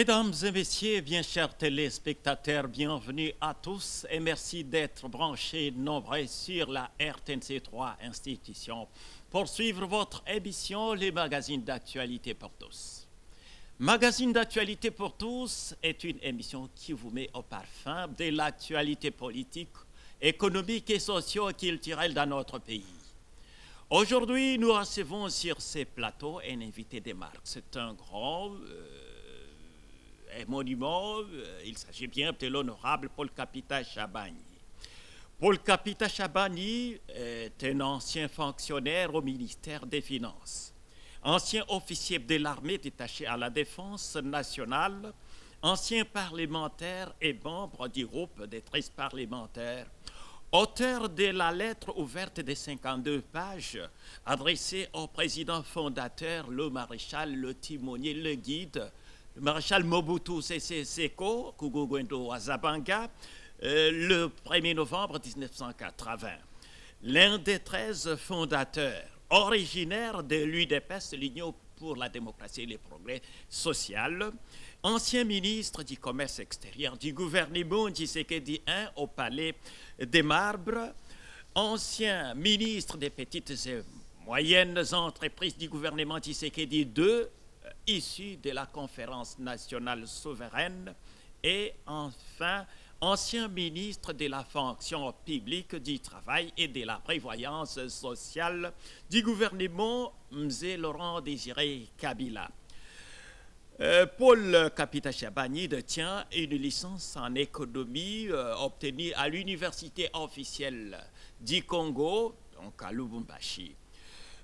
Mesdames et messieurs, bien chers téléspectateurs, bienvenue à tous et merci d'être branchés nombreux sur la RTNC3 institution pour suivre votre émission, les magazines d'actualité pour tous. Magazine d'actualité pour tous est une émission qui vous met au parfum de l'actualité politique, économique et socio-culturelle dans notre pays. Aujourd'hui, nous recevons sur ces plateaux un invité des marques. C'est un grand monument. Il s'agit bien de l'honorable Paul Kapita Shabani. Paul Kapita Shabani est un ancien fonctionnaire au ministère des Finances, ancien officier de l'armée détaché à la défense nationale, ancien parlementaire et membre du groupe des 13 parlementaires, auteur de la lettre ouverte de 52 pages adressée au président fondateur, le maréchal, le timonier, le guide, le maréchal Mobutu Sese Seko, Kugugwendo Azabanga, le 1er novembre 1980. L'un des 13 fondateurs, originaire de l'UDPS, l'Union pour la démocratie et le progrès social, ancien ministre du commerce extérieur du gouvernement Tshisekedi I au palais des Marbres, ancien ministre des petites et moyennes entreprises du gouvernement Tshisekedi II, issu de la conférence nationale souveraine, et enfin ancien ministre de la fonction publique, du travail et de la prévoyance sociale du gouvernement Mzé Laurent Désiré Kabila. Paul Kapita Shabani détient une licence en économie obtenue à l'université officielle du Congo, donc à Lubumbashi.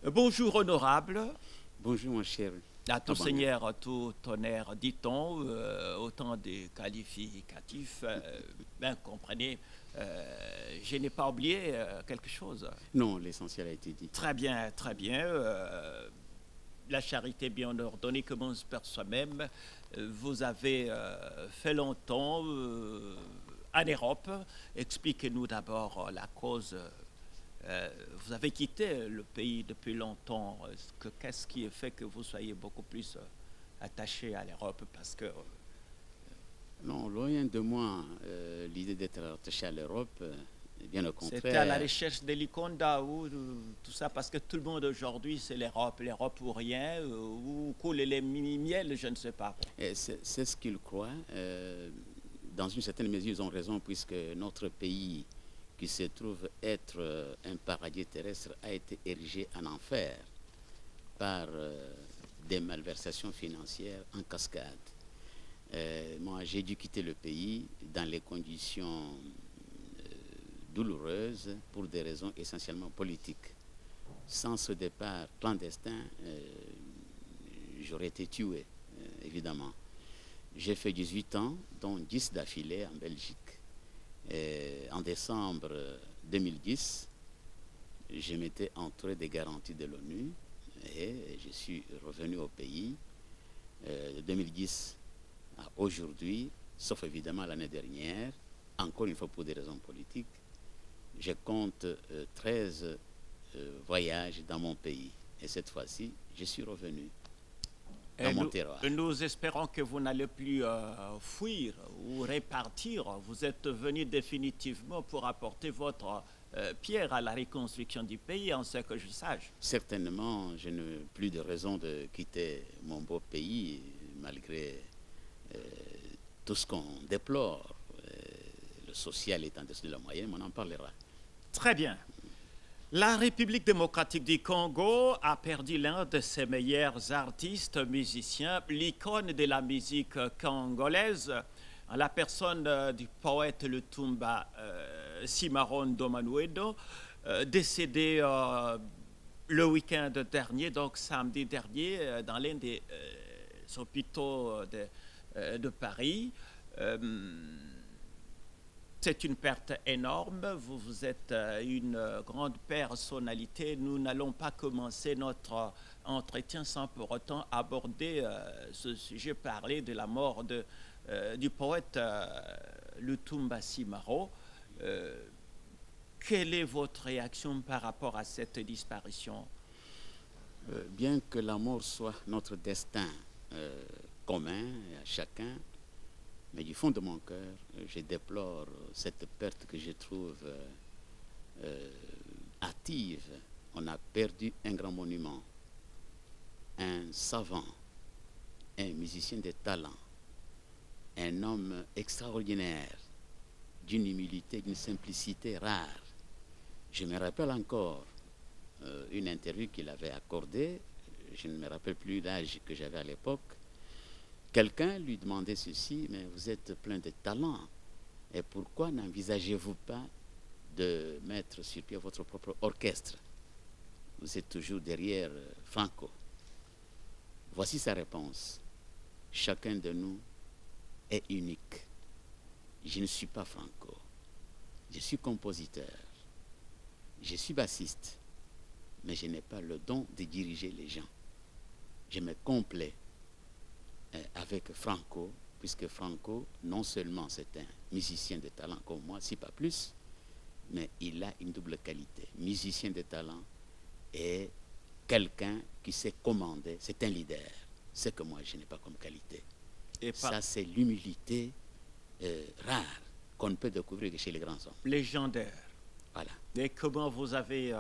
Bonjour honorable. Bonjour mon cher. À tout seigneur, tout honneur, dit-on, autant de qualificatifs. Ben, comprenez, je n'ai pas oublié quelque chose. Non, l'essentiel a été dit. Très bien, très bien. La charité bien ordonnée commence par soi-même. Vous avez fait longtemps en Europe. Expliquez-nous d'abord la cause. Vous avez quitté le pays depuis longtemps. Qu'est-ce qui fait que vous soyez beaucoup plus attaché à l'Europe? Parce que non, loin de moi l'idée d'être attaché à l'Europe. Bien au contraire. C'était à la recherche de l'Iconda ou tout ça, parce que tout le monde aujourd'hui c'est l'Europe ou rien, ou coule les miels, je ne sais pas. C'est ce qu'ils croient. Dans une certaine mesure, ils ont raison, puisque notre pays, qui se trouve être un paradis terrestre, a été érigé en enfer par des malversations financières en cascade. Moi, j'ai dû quitter le pays dans les conditions douloureuse pour des raisons essentiellement politiques. Sans ce départ clandestin, j'aurais été tué, évidemment. J'ai fait 18 ans, dont 10 d'affilée en Belgique. En décembre 2010, je m'étais entouré des garanties de l'ONU et je suis revenu au pays. De 2010 à aujourd'hui, sauf évidemment l'année dernière, encore une fois pour des raisons politiques, je compte 13 voyages dans mon pays. Et cette fois-ci, je suis revenu dans mon terroir. Nous espérons que vous n'allez plus fuir ou répartir. Vous êtes venu définitivement pour apporter votre pierre à la reconstruction du pays, en ce que je sache. Certainement, je n'ai plus de raison de quitter mon beau pays, malgré tout ce qu'on déplore. Le social est en dessous de la moyenne, on en parlera. Très bien. La République démocratique du Congo a perdu l'un de ses meilleurs artistes, musiciens, l'icône de la musique congolaise, en la personne du poète Lutumba Cimarron Domanuedo, décédé le week-end dernier, donc samedi dernier, dans l'un des hôpitaux de Paris. C'est une perte énorme. Vous êtes une grande personnalité. Nous n'allons pas commencer notre entretien sans pour autant aborder ce sujet, parler de la mort du poète Lutumba Cimarron. Quelle est votre réaction par rapport à cette disparition? Bien que la mort soit notre destin, commun à chacun. Mais du fond de mon cœur, je déplore cette perte que je trouve hâtive. On a perdu un grand monument, un savant, un musicien de talent, un homme extraordinaire, d'une humilité, d'une simplicité rare. Je me rappelle encore une interview qu'il avait accordée, je ne me rappelle plus l'âge que j'avais à l'époque. Quelqu'un lui demandait ceci: mais vous êtes plein de talent, et pourquoi n'envisagez-vous pas de mettre sur pied votre propre orchestre? Vous êtes toujours derrière Franco. Voici sa réponse: chacun de nous est unique. Je ne suis pas Franco. Je suis compositeur. Je suis bassiste. Mais je n'ai pas le don de diriger les gens. Je me complais avec Franco, puisque Franco, non seulement c'est un musicien de talent comme moi, si pas plus, mais il a une double qualité. Musicien de talent et quelqu'un qui sait commander, c'est un leader. Ce que moi je n'ai pas comme qualité. Et ça, c'est l'humilité rare qu'on ne peut découvrir que chez les grands hommes. Légendaire. Voilà. Et comment vous avez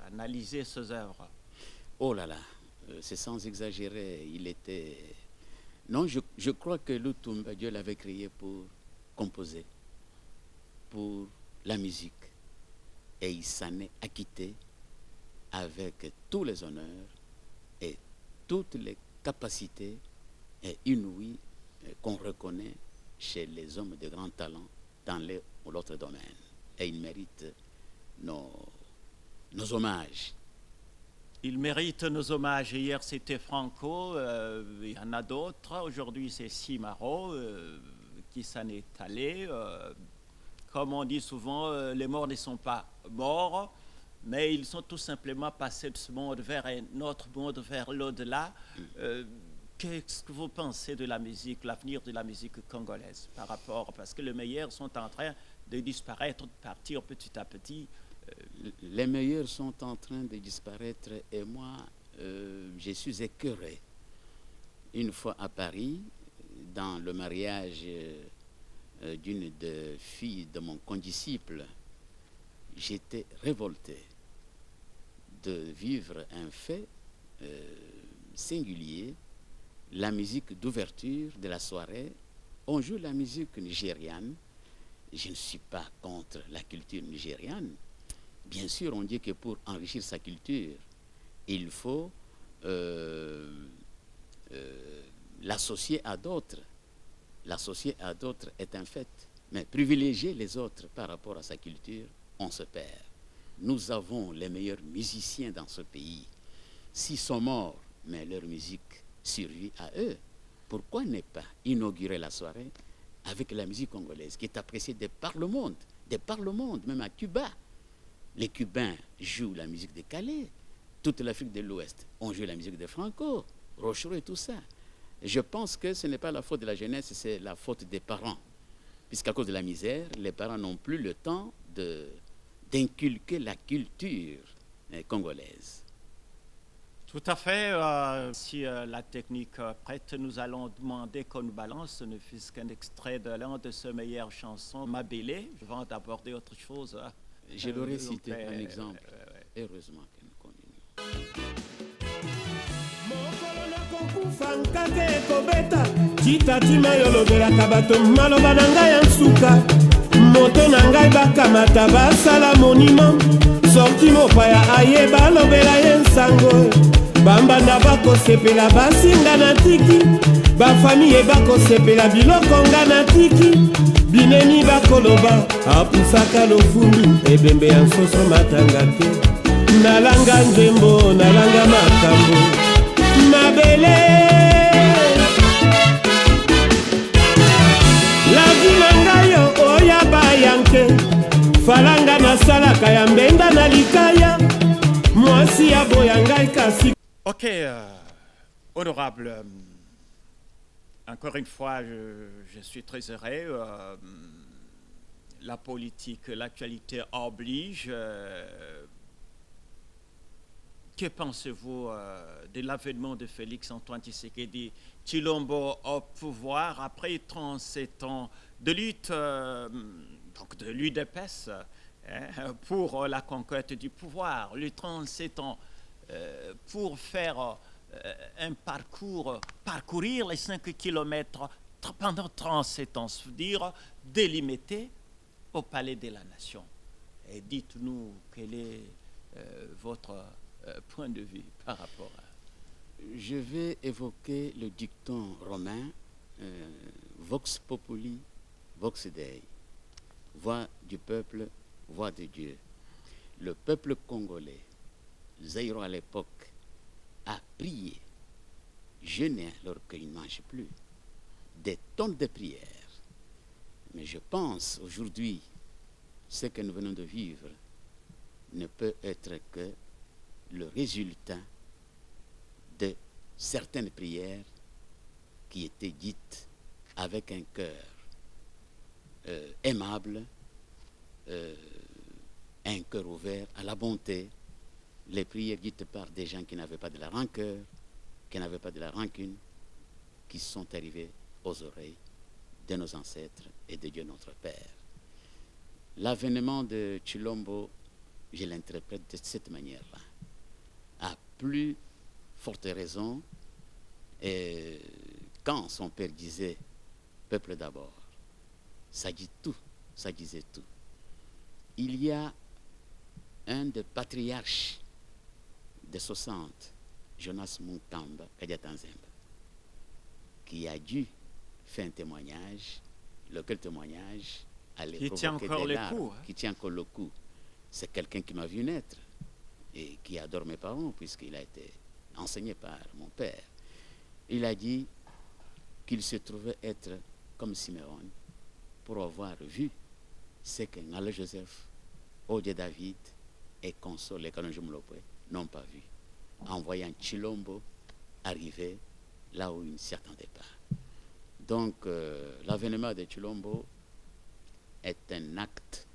analysé ces œuvres? Oh là là, c'est sans exagérer, il était... Non, je crois que Lutumba, Dieu l'avait créé pour composer, pour la musique. Et il s'en est acquitté avec tous les honneurs et toutes les capacités inouïes qu'on reconnaît chez les hommes de grand talent dans l'un ou l'autre domaine. Et il mérite nos hommages. Il mérite nos hommages. Hier, c'était Franco, il y en a d'autres. Aujourd'hui, c'est Simaro qui s'en est allé. Comme on dit souvent, les morts ne sont pas morts, mais ils sont tout simplement passés de ce monde vers un autre monde, vers l'au-delà. Qu'est-ce que vous pensez de la musique, l'avenir de la musique congolaise par rapport, parce que les meilleurs sont en train de disparaître, de partir petit à petit. Les meilleurs sont en train de disparaître et moi, je suis écœuré. Une fois à Paris, dans le mariage d'une des filles de mon condisciple, j'étais révolté de vivre un fait singulier. La musique d'ouverture de la soirée, on joue la musique nigériane. Je ne suis pas contre la culture nigériane. Bien sûr, on dit que pour enrichir sa culture, il faut l'associer à d'autres. L'associer à d'autres est un fait. Mais privilégier les autres par rapport à sa culture, on se perd. Nous avons les meilleurs musiciens dans ce pays. S'ils sont morts, mais leur musique survit à eux. Pourquoi ne pas inaugurer la soirée avec la musique congolaise qui est appréciée de par le monde, même à Cuba? Les Cubains jouent la musique de Calais. Toute l'Afrique de l'Ouest, on joue la musique de Franco, Rochereau et tout ça. Je pense que ce n'est pas la faute de la jeunesse, c'est la faute des parents. Puisqu'à cause de la misère, les parents n'ont plus le temps d'inculquer la culture congolaise. Tout à fait. Si la technique prête, nous allons demander qu'on nous balance, ne fût-ce qu'un extrait de l'un de ses meilleures chansons, Mabélé, avant d'aborder autre chose. Je l'aurais cité un exemple. Heureusement que nous continuons. Moto na ngai bakamata basala monument, sorti mopaya aye balobela ye nsango, bambanda bakosepela basinga na tiki, bafamiye bakosepela biloko nga na tiki, bineni bakoloba apusaka lofundu ebembe ya nsoso matanga te, nalanga nzembo nalanga makambo mabele. Falanga na salaka ya mbenga na likaya mwasi ya boyanga kasi. Ok, honorable, encore une fois, je suis très heureux. La politique, l'actualité oblige. Que pensez-vous de l'avènement de Félix-Antoine Tshisekedi Tshilombo au pouvoir après 37 ans de lutte, donc de l'UDPS, pour la conquête du pouvoir, les 37 ans pour faire parcourir les 5 kilomètres pendant 37 ans, c'est-à-dire délimité au Palais de la Nation. Et dites-nous quel est votre point de vue par rapport à... Je vais évoquer le dicton romain Vox populi, vox Dei. Voix du peuple, voix de Dieu. Le peuple congolais, Zaïro à l'époque, a prié, jeûné alors qu'il ne mange plus, des tonnes de prières. Mais je pense aujourd'hui, ce que nous venons de vivre ne peut être que le résultat de certaines prières qui étaient dites avec un cœur aimable, un cœur ouvert à la bonté, les prières dites par des gens qui n'avaient pas de la rancœur, qui n'avaient pas de la rancune, qui sont arrivées aux oreilles de nos ancêtres et de Dieu notre Père. L'avènement de Tshilombo, je l'interprète de cette manière-là. À plus forte raison, et quand son père disait « peuple d'abord », ça dit tout, ça disait tout. Il y a un des patriarches des 60, Jonas Munkamba Kadiatanzemba, qui a dû faire un témoignage, lequel témoignage allait provoquer des larmes, qui tient encore le coup. C'est quelqu'un qui m'a vu naître et qui adore mes parents puisqu'il a été enseigné par mon père. Il a dit qu'il se trouvait être comme Siméon pour avoir vu ce que Ngala Joseph, Odié David et Console Kalonjumlopwe n'ont pas vu, en voyant Tshilombo arriver là où il ne s'y attendait pas. Donc l'avènement de Tshilombo est un acte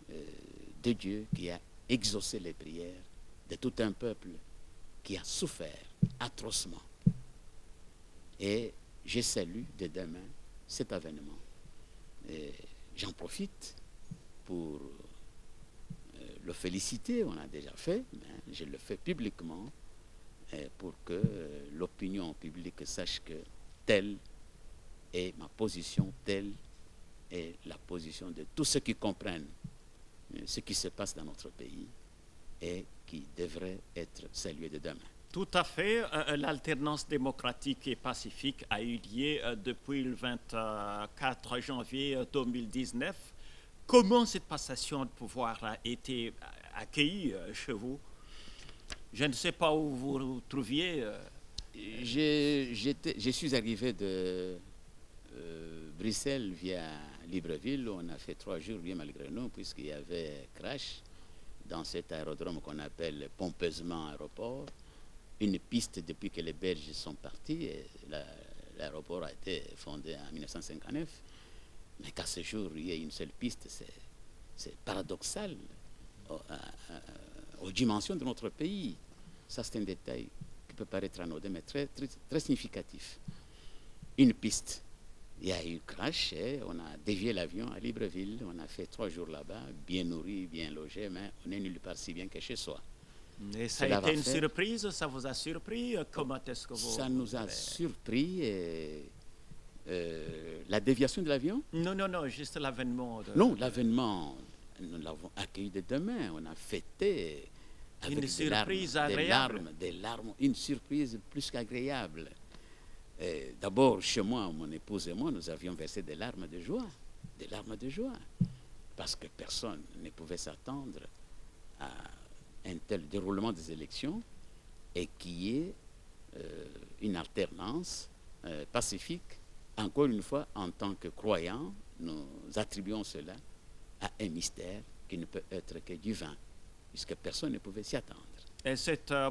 de Dieu qui a exaucé les prières de tout un peuple qui a souffert atrocement. Et je salue de demain cet avènement. J'en profite pour le féliciter, on l'a déjà fait, mais je le fais publiquement pour que l'opinion publique sache que telle est ma position, telle est la position de tous ceux qui comprennent ce qui se passe dans notre pays et qui devrait être salué de demain. Tout à fait. L'alternance démocratique et pacifique a eu lieu depuis le 24 janvier 2019. Comment cette passation de pouvoir a été accueillie chez vous? Je ne sais pas où vous vous trouviez. Je suis arrivé de Bruxelles via Libreville. On a fait 3 jours bien malgré nous puisqu'il y avait crash dans cet aérodrome qu'on appelle pompeusement aéroport. Une piste depuis que les Belges sont partis. L'aéroport a été fondé en 1959. Mais qu'à ce jour, il y ait une seule piste, c'est paradoxal aux dimensions de notre pays. Ça, c'est un détail qui peut paraître anodin, mais très, très, très significatif. Une piste. Il y a eu crash, on a dévié l'avion à Libreville. On a fait 3 jours là-bas, bien nourri, bien logé, mais on est nulle part si bien que chez soi. Et ça a été une surprise, ça vous a surpris? Comment est-ce que vous... Ça nous a surpris. La déviation de l'avion? Non, juste l'avènement. Non, l'avènement, nous l'avons accueilli de demain. On a fêté avec une surprise agréable. Des larmes, une surprise plus qu'agréable. D'abord, chez moi, mon épouse et moi, nous avions versé des larmes de joie. Des larmes de joie. Parce que personne ne pouvait s'attendre à un tel déroulement des élections et qui est une alternance pacifique. Encore une fois, en tant que croyants, nous attribuons cela à un mystère qui ne peut être que divin, puisque personne ne pouvait s'y attendre. Et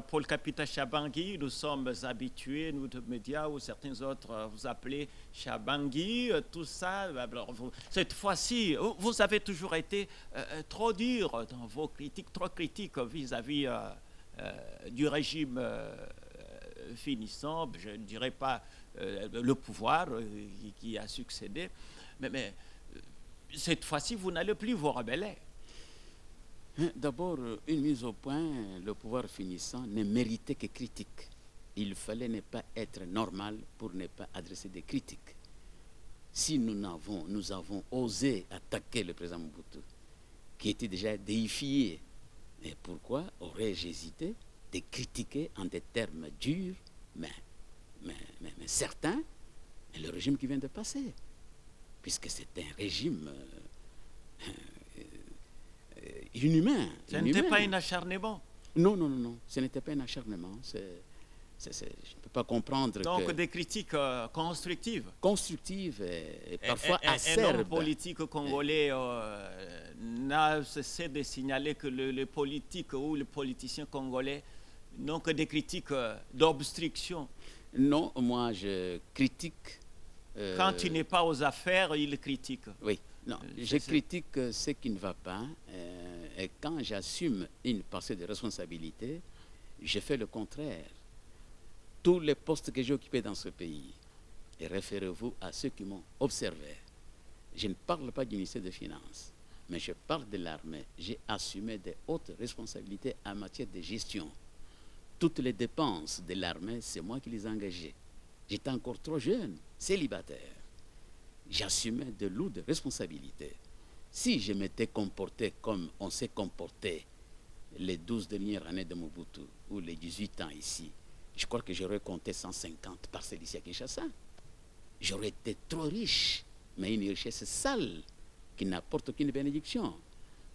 pour le capitaine Chabangui, nous sommes habitués, nous de médias ou certains autres, vous appelez Chabangui, tout ça. Alors cette fois-ci, vous avez toujours été trop dur dans vos critiques, trop critiques vis-à-vis du régime finissant, je ne dirais pas le pouvoir qui a succédé, mais cette fois-ci, vous n'allez plus vous rebeller. D'abord, une mise au point, le pouvoir finissant ne méritait que critique. Il fallait ne pas être normal pour ne pas adresser des critiques. Si nous avons osé attaquer le président Mobutu, qui était déjà déifié, mais pourquoi aurais-je hésité de critiquer en des termes durs, mais certains, le régime qui vient de passer, puisque c'est un régime inhumain. Ce n'était pas un acharnement. Non, ce n'était pas un acharnement. Je ne peux pas comprendre. Donc des critiques constructives. Constructives et parfois acerbes. Un homme politique congolais n'a cessé de signaler que les politiques ou les politiciens congolais n'ont que des critiques d'obstruction. Non, moi je critique. Quand tu n'es pas aux affaires, il critique. Oui, non, je critique ce qui ne va pas. Et quand j'assume une partie de responsabilité, je fais le contraire. Tous les postes que j'ai occupés dans ce pays, et référez-vous à ceux qui m'ont observé. Je ne parle pas du ministère des Finances, mais je parle de l'armée. J'ai assumé de hautes responsabilités en matière de gestion. Toutes les dépenses de l'armée, c'est moi qui les ai engagées. J'étais encore trop jeune, célibataire. J'assumais de lourdes responsabilités. Si je m'étais comporté comme on s'est comporté les 12 dernières années de Mobutu, ou les 18 ans ici, je crois que j'aurais compté 150 parcelles ici à Kinshasa. J'aurais été trop riche, mais une richesse sale qui n'apporte aucune bénédiction.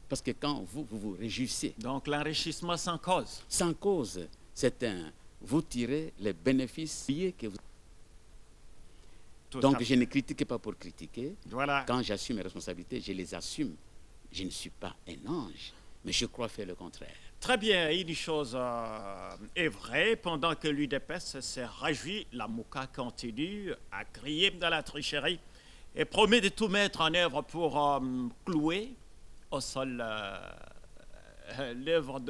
Parce que quand vous réjouissez... Donc l'enrichissement sans cause. Sans cause, c'est un... Vous tirez les bénéfices liés que vous... Donc je ne critique pas pour critiquer. Voilà. Quand j'assume mes responsabilités, je les assume. Je ne suis pas un ange, mais je crois faire le contraire. Très bien, une chose est vraie, pendant que l'UDPS s'est réjoui, la Mouka continue à crier dans la tricherie et promet de tout mettre en œuvre pour clouer au sol l'œuvre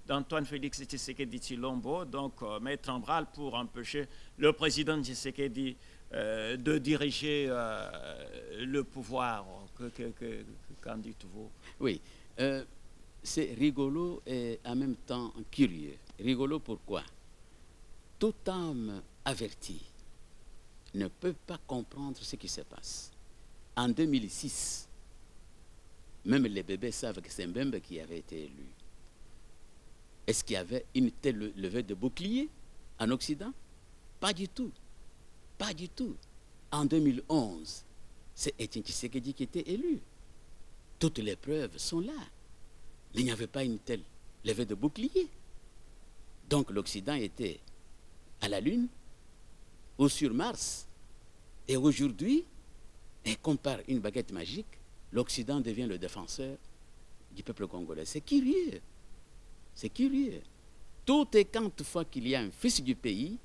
d'Antoine Félix Tshisekedi Tshilombo, donc mettre en branle pour empêcher le président Tshisekedi de diriger le pouvoir. Qu'en dites-vous? Oui, c'est rigolo et en même temps curieux. Rigolo pourquoi? Toute âme avertie ne peut pas comprendre ce qui se passe. En 2006, même les bébés savent que c'est Mbembe qui avait été élu. Est-ce qu'il y avait une telle levée de bouclier en Occident? Pas du tout. Pas du tout. En 2011, c'est Etienne Tshisekedi qui était élu. Toutes les preuves sont là. Mais il n'y avait pas une telle levée de bouclier. Donc l'Occident était à la Lune ou sur Mars. Et aujourd'hui, comme par une baguette magique, l'Occident devient le défenseur du peuple congolais. C'est curieux. C'est curieux. Tout et quand fois qu'il y a un fils du pays,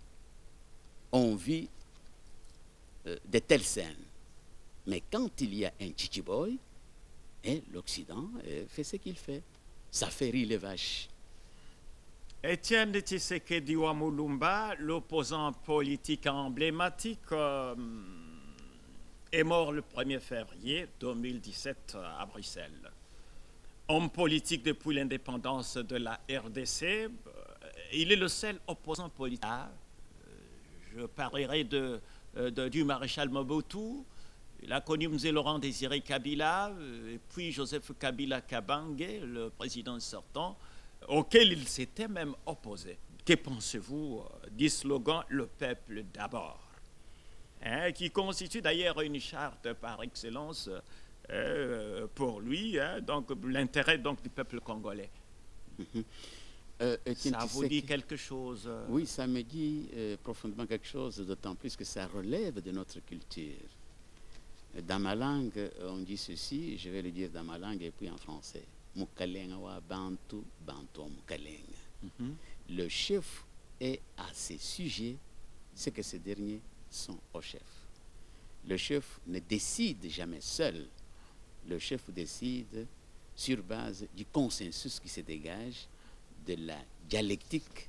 on vit de telles scènes. Mais quand il y a un chichiboy, l'Occident fait ce qu'il fait. Ça fait rire les vaches. Etienne Tshisekedi Wamulumba, l'opposant politique emblématique, est mort le 1er février 2017 à Bruxelles. Homme politique depuis l'indépendance de la RDC, il est le seul opposant politique. Je parlerai du maréchal Mobutu. Il a connu M. Laurent Désiré Kabila, et puis Joseph Kabila Kabange, le président sortant, auquel il s'était même opposé. Que pensez-vous du slogan « Le peuple d'abord » qui constitue d'ailleurs une charte par excellence pour lui, donc l'intérêt du peuple congolais. Ça vous dit quelque chose? Oui, ça me dit profondément quelque chose, d'autant plus que ça relève de notre culture. Dans ma langue, on dit ceci, je vais le dire dans ma langue et puis en français. Mukalenga wa bantu, bantu mukalenga. Le chef est à ses sujets ce que ces derniers sont au chef. Le chef ne décide jamais seul. Le chef décide sur base du consensus qui se dégage de la dialectique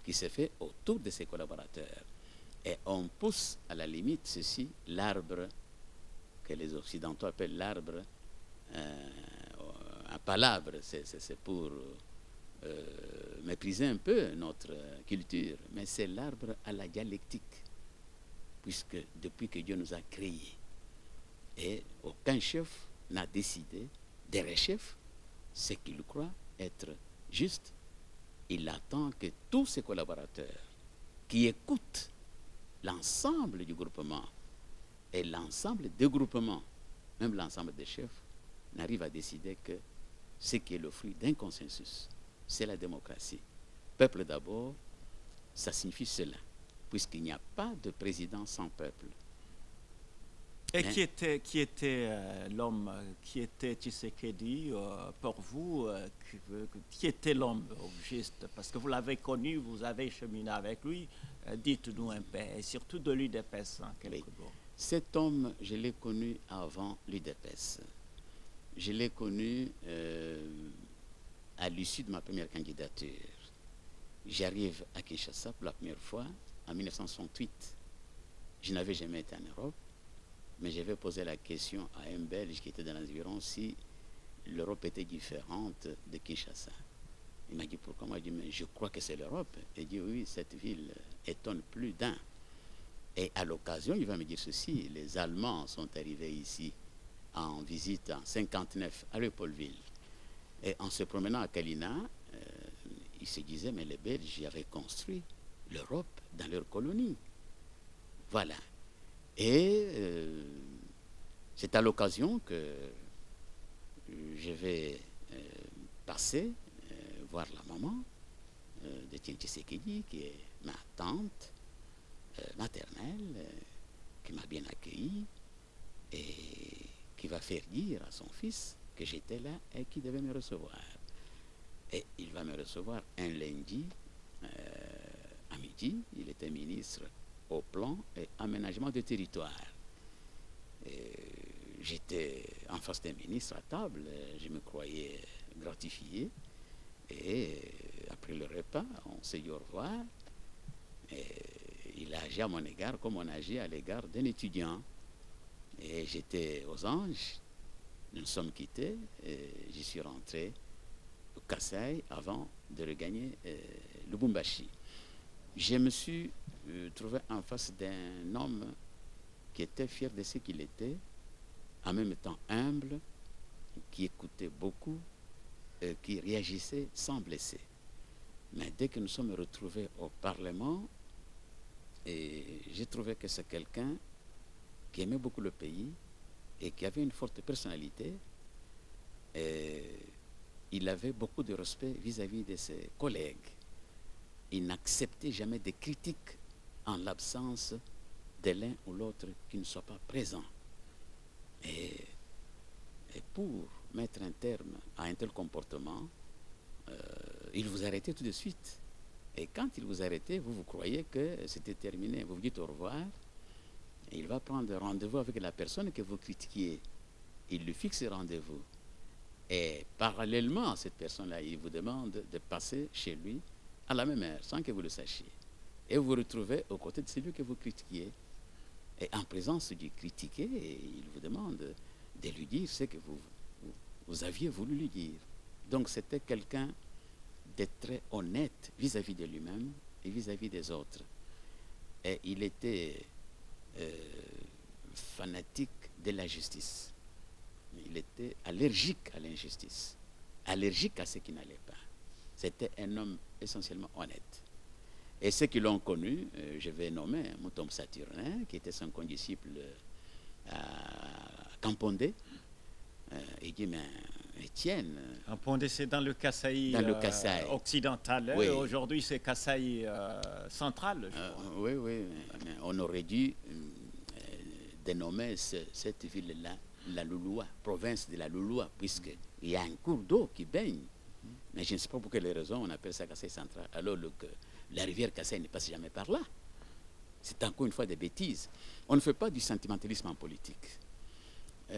qui se fait autour de ses collaborateurs. Et on pousse à la limite ceci, l'arbre que les Occidentaux appellent l'arbre à palabre. C'est pour mépriser un peu notre culture, mais c'est l'arbre à la dialectique, puisque depuis que Dieu nous a créés, et aucun chef n'a décidé d'être chef, ce qu'il croit être juste. Il attend que tous ses collaborateurs qui écoutent l'ensemble du groupement et l'ensemble des groupements, même l'ensemble des chefs, n'arrivent à décider que ce qui est le fruit d'un consensus, c'est la démocratie. Peuple d'abord, ça signifie cela, puisqu'il n'y a pas de président sans peuple. Et qui était l'homme, qui était Tshisekedi pour vous, qui était l'homme au juste? Parce que vous l'avez connu, vous avez cheminé avec lui. Dites-nous un peu, et surtout de l'UDPS en quelques mots. Cet homme, je l'ai connu avant l'UDPS. Je l'ai connu à l'issue de ma première candidature. J'arrive à Kinshasa pour la première fois en 1968. Je n'avais jamais été en Europe. Mais je vais poser la question à un Belge qui était dans l'environ si l'Europe était différente de Kinshasa. Il m'a dit pourquoi? Moi, je dit mais je crois que c'est l'Europe. Il dit oui, cette ville étonne plus d'un. Et à l'occasion, il va me dire ceci, les Allemands sont arrivés ici en visite en 1959 à Léopoldville. Et en se promenant à Kalina, il se disait mais les Belges avaient construit l'Europe dans leur colonie. Voilà. Et c'est à l'occasion que je vais passer voir la maman de Tshisekedi, qui est ma tante maternelle, qui m'a bien accueilli et qui va faire dire à son fils que j'étais là et qu'il devait me recevoir. Et il va me recevoir un lundi à midi. Il était ministre au plan et aménagement de territoire. J'étais en face d'un ministre à table, je me croyais gratifié. Et après le repas, on s'est dit au revoir. Et il a agi à mon égard comme on agit à l'égard d'un étudiant. Et j'étais aux Anges, nous nous sommes quittés, et j'y suis rentré au Kasaï avant de regagner Lubumbashi. Je me suis trouvé en face d'un homme qui était fier de ce qu'il était, en même temps humble, qui écoutait beaucoup, qui réagissait sans blesser. Mais dès que nous sommes retrouvés au Parlement, j'ai trouvé que c'est quelqu'un qui aimait beaucoup le pays et qui avait une forte personnalité. Il avait beaucoup de respect vis-à-vis de ses collègues. Il n'acceptait jamais de critiques en l'absence de l'un ou l'autre qui ne soit pas présent. Et pour mettre un terme à un tel comportement, il vous arrêtait tout de suite. Et quand il vous arrêtait, vous croyez que c'était terminé. Vous vous dites au revoir. Et il va prendre rendez-vous avec la personne que vous critiquiez. Il lui fixe rendez-vous. Et parallèlement à cette personne-là, il vous demande de passer chez lui à la même heure, sans que vous le sachiez. Et vous vous retrouvez aux côtés de celui que vous critiquiez. Et en présence du critiqué, il vous demande de lui dire ce que vous aviez voulu lui dire. Donc c'était quelqu'un de très honnête vis-à-vis de lui-même et vis-à-vis des autres. Et il était fanatique de la justice. Il était allergique à l'injustice, allergique à ce qui n'allait pas. C'était un homme essentiellement honnête. Et ceux qui l'ont connu, je vais nommer Moutom Saturnin, qui était son condisciple à Kampondé. Il dit, mais Étienne... Kampondé, c'est dans le Kasaï, occidental. Oui. Aujourd'hui, c'est Kasaï central. Oui, mais on aurait dû dénommer cette ville-là la Louloua, province de la Louloua, puisqu'il y a un cours d'eau qui baigne. Mais je ne sais pas pour quelle raison on appelle ça Kasaï central, alors que la rivière Kasaï ne passe jamais par là. C'est encore une fois des bêtises. On ne fait pas du sentimentalisme en politique.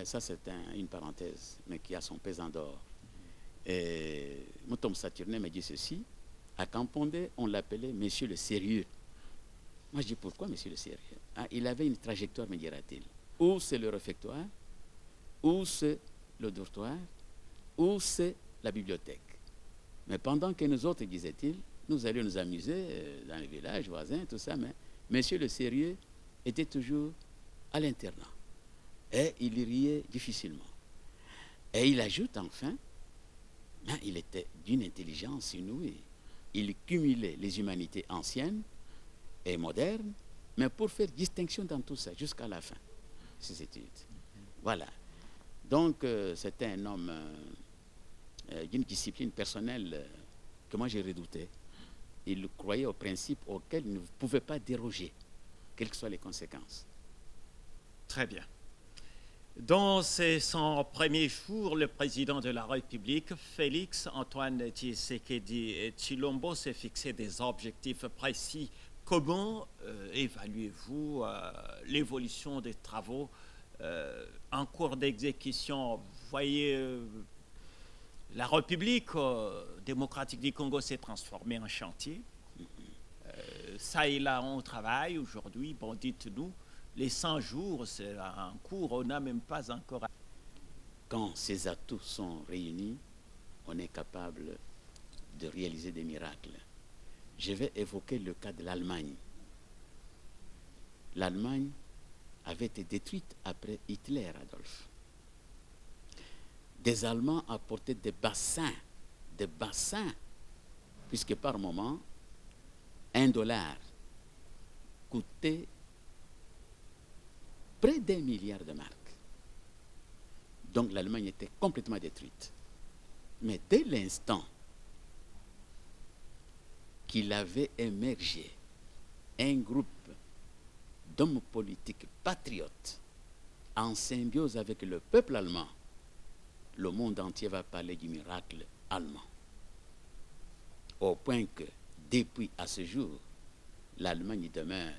Ça, c'est une parenthèse, mais qui a son pesant d'or. Moutom Saturnin me dit ceci. À Campondé, on l'appelait Monsieur le Sérieux. Moi, je dis pourquoi Monsieur le Sérieux? Ah, il avait une trajectoire, me dira-t-il. Ou c'est le réfectoire, ou c'est le dortoir, ou c'est la bibliothèque. Mais pendant que nous autres, disait-il, nous allions nous amuser dans les villages voisins, tout ça, mais Monsieur le Sérieux était toujours à l'internat. Et il riait difficilement. Et il ajoute enfin, il était d'une intelligence inouïe. Il cumulait les humanités anciennes et modernes, mais pour faire distinction dans tout ça, jusqu'à la fin, ses études. Voilà. Donc, c'était un homme d'une discipline personnelle que moi j'ai redoutée. Il croyait aux principes auxquels il ne pouvait pas déroger, quelles que soient les conséquences. Très bien. Dans son premier jour, le président de la République, Félix Antoine Tshisekedi Tshilombo, s'est fixé des objectifs précis. Comment évaluez-vous l'évolution des travaux en cours d'exécution? Vous voyez, la République démocratique du Congo s'est transformée en chantier. Ça et là, on travaille aujourd'hui. Bon, dites-nous, les 100 jours, c'est en cours, on n'a même pas encore... Quand ces atouts sont réunis, on est capable de réaliser des miracles. Je vais évoquer le cas de l'Allemagne. L'Allemagne avait été détruite après Hitler, Adolphe. Des Allemands apportaient des bassins, puisque par moment, $1 coûtait près d'1 milliard de marques. Donc l'Allemagne était complètement détruite. Mais dès l'instant qu'il avait émergé un groupe d'hommes politiques patriotes en symbiose avec le peuple allemand, le monde entier va parler du miracle allemand. Au point que, depuis à ce jour, l'Allemagne demeure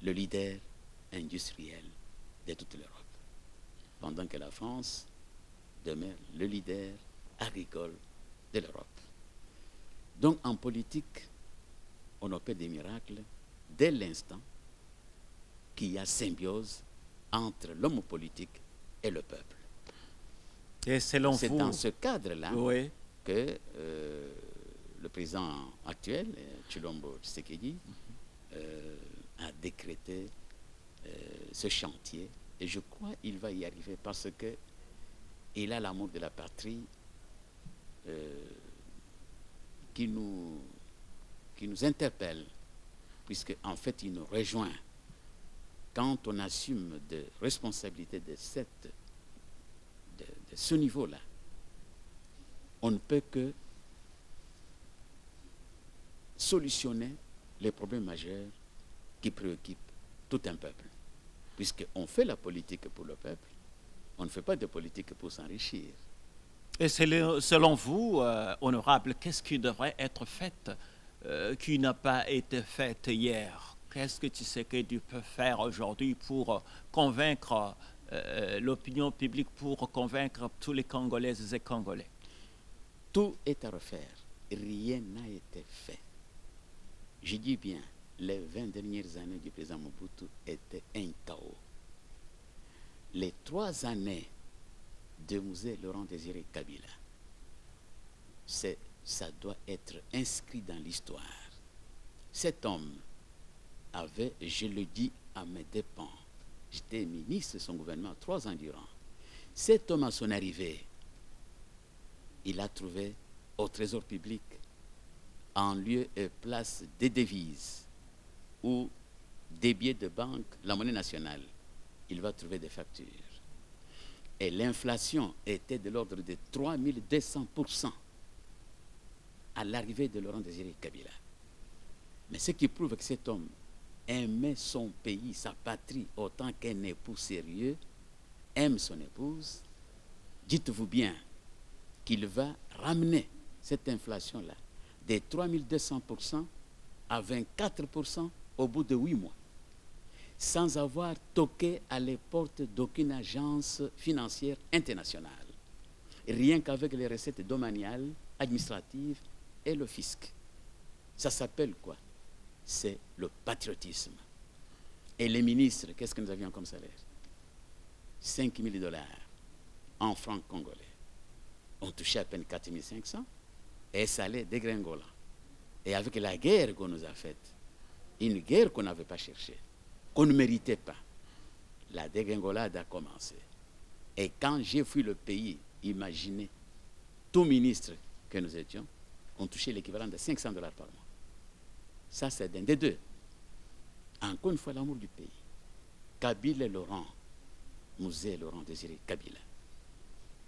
le leader industriel de toute l'Europe, pendant que la France demeure le leader agricole de l'Europe. Donc en politique, on opère des miracles dès l'instant qu'il y a symbiose entre l'homme politique et le peuple. Et selon vous... C'est dans ce cadre-là oui. que le président actuel, Tshilombo Tshisekedi, a décrété ce chantier. Et je crois qu'il va y arriver parce qu'il a l'amour de la patrie qui nous interpelle, puisque en fait il nous rejoint quand on assume des responsabilités de ce niveau-là. On ne peut que solutionner les problèmes majeurs qui préoccupent tout un peuple. Puisqu'on fait la politique pour le peuple, on ne fait pas de politique pour s'enrichir. Et selon vous, honorable, qu'est-ce qui devrait être fait qui n'a pas été fait hier? Qu'est-ce que Tshisekedi peut faire aujourd'hui pour convaincre l'opinion publique, pour convaincre tous les Congolaises et Congolais? Tout est à refaire. Rien n'a été fait. Je dis bien, les 20 dernières années du président Mobutu étaient un chaos. Les 3 années de Mzee Laurent-Désiré Kabila, ça doit être inscrit dans l'histoire. Cet homme avait, je le dis à mes dépens, j'étais ministre de son gouvernement 3 ans durant. Cet homme, à son arrivée, il a trouvé au Trésor public, en lieu et place des devises ou des billets de banque, la monnaie nationale, il va trouver des factures. Et l'inflation était de l'ordre de 3200% à l'arrivée de Laurent-Désiré Kabila. Mais ce qui prouve que cet homme aimait son pays, sa patrie, autant qu'un époux sérieux aime son épouse, dites-vous bien qu'il va ramener cette inflation-là de 3200% à 24% au bout de 8 mois, sans avoir toqué à les portes d'aucune agence financière internationale. rien qu'avec les recettes domaniales, administratives et le fisc. Ça s'appelle quoi? C'est le patriotisme. Et les ministres, qu'est-ce que nous avions comme salaire? 5 000 $ en francs congolais. On touchait à peine 4 500 et ça allait dégringolant. Et avec la guerre qu'on nous a faite, une guerre qu'on n'avait pas cherchée, qu'on ne méritait pas, la dégringolade a commencé. Et quand j'ai fui le pays, imaginez, tout ministre que nous étions, on touchait l'équivalent de 500 $ par mois. Ça, c'est d'un des deux. Encore une fois, l'amour du pays. Kabila Laurent, Musée Laurent Désiré Kabila,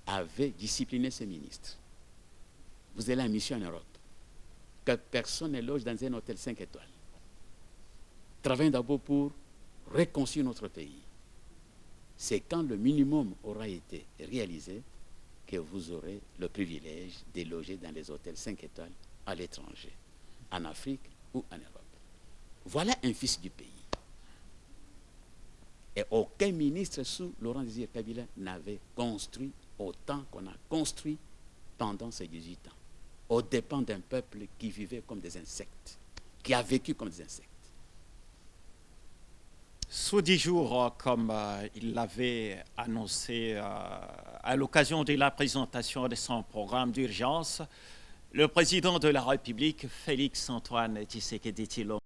avait discipliné ses ministres. Vous allez en mission en Europe, que personne ne loge dans un hôtel 5 étoiles. Travaillons d'abord pour reconstruire notre pays. C'est quand le minimum aura été réalisé que vous aurez le privilège de loger dans les hôtels 5 étoiles à l'étranger, en Afrique ou en Europe. Voilà un fils du pays. Et aucun ministre sous Laurent Désiré Kabila n'avait construit autant qu'on a construit pendant ces 18 ans, aux dépens d'un peuple qui vivait comme des insectes, qui a vécu comme des insectes. Sous 10 jours, comme il l'avait annoncé à l'occasion de la présentation de son programme d'urgence, le président de la République, Félix Antoine Tshisekedi Tshilombo,